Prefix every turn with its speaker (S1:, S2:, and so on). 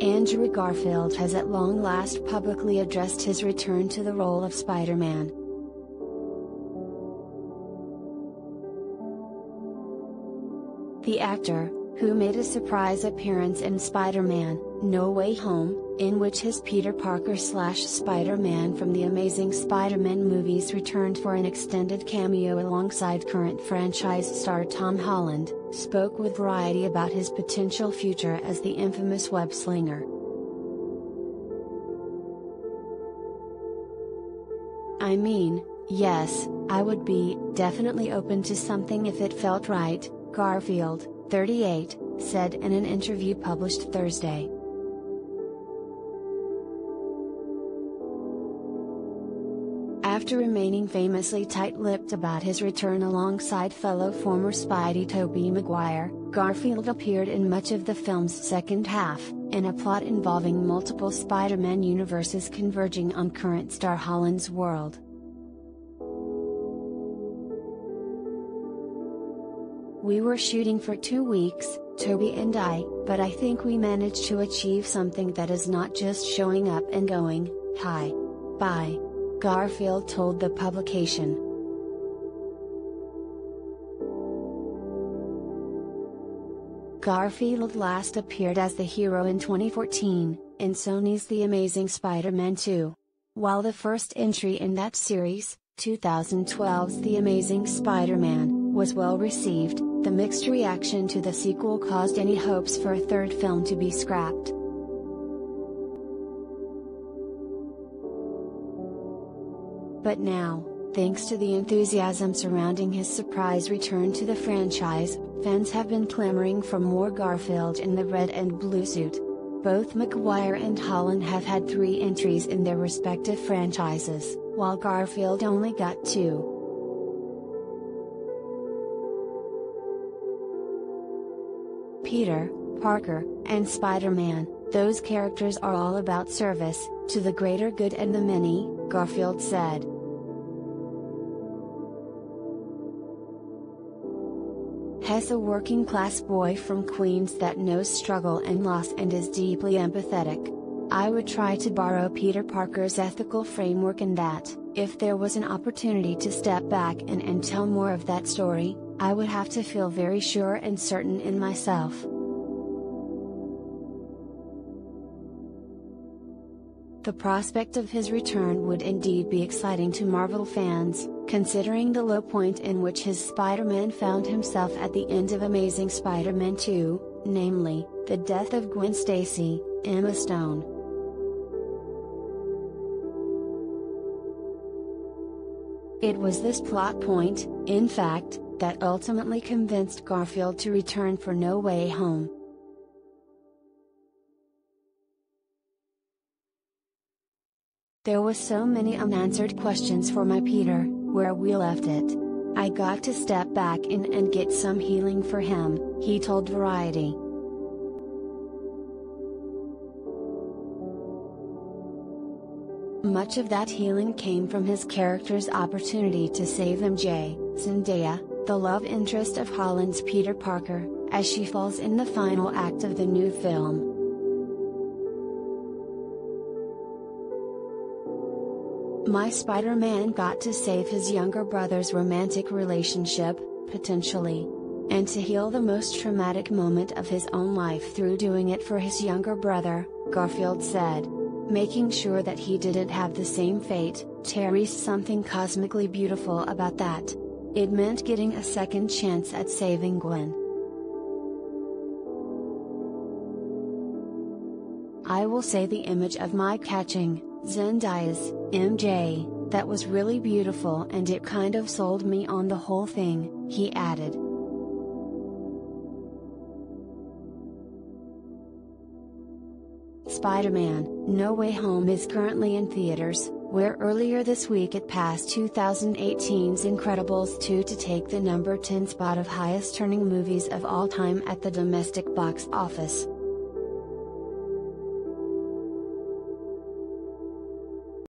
S1: Andrew Garfield has at long last publicly addressed his return to the role of Spider-Man. The actor, who made a surprise appearance in Spider-Man: No Way Home, in which his Peter Parker / Spider-Man from the Amazing Spider-Man movies returned for an extended cameo alongside current franchise star Tom Holland, spoke with Variety about his potential future as the infamous webslinger. "I mean, yes, I would be definitely open to something if it felt right," Garfield, 38, said in an interview published Thursday. After remaining famously tight-lipped about his return alongside fellow former Spidey Tobey Maguire, Garfield appeared in much of the film's second half, in a plot involving multiple Spider-Man universes converging on current star Holland's world. "We were shooting for 2 weeks, Tobey and I, but I think we managed to achieve something that is not just showing up and going, hi. Bye," Garfield told the publication. Garfield last appeared as the hero in 2014, in Sony's The Amazing Spider-Man 2. While the first entry in that series, 2012's The Amazing Spider-Man, was well received, the mixed reaction to the sequel caused any hopes for a third film to be scrapped. But now, thanks to the enthusiasm surrounding his surprise return to the franchise, fans have been clamoring for more Garfield in the red and blue suit. Both Maguire and Holland have had 3 entries in their respective franchises, while Garfield only got 2. Peter, Parker, and Spider-Man, those characters are all about service, to the greater good and the many, Garfield said. As a working-class boy from Queens that knows struggle and loss and is deeply empathetic, I would try to borrow Peter Parker's ethical framework in that, if there was an opportunity to step back and tell more of that story, I would have to feel very sure and certain in myself. The prospect of his return would indeed be exciting to Marvel fans, considering the low point in which his Spider-Man found himself at the end of Amazing Spider-Man 2, namely, the death of Gwen Stacy, Emma Stone. It was this plot point, in fact, that ultimately convinced Garfield to return for No Way Home. "There was so many unanswered questions for my Peter, where we left it. I got to step back in and get some healing for him," he told Variety. Much of that healing came from his character's opportunity to save MJ, Zendaya, the love interest of Holland's Peter Parker, as she falls in the final act of the new film. "My Spider-Man got to save his younger brother's romantic relationship, potentially. And to heal the most traumatic moment of his own life through doing it for his younger brother," Garfield said. "Making sure that he didn't have the same fate, Terry's something cosmically beautiful about that. It meant getting a second chance at saving Gwen. I will say the image of my catching Zendaya's MJ, that was really beautiful and it kind of sold me on the whole thing," he added. Spider-Man: No Way Home is currently in theaters, where earlier this week it passed 2018's Incredibles 2 to take the number 10 spot of highest earning movies of all time at the domestic box office.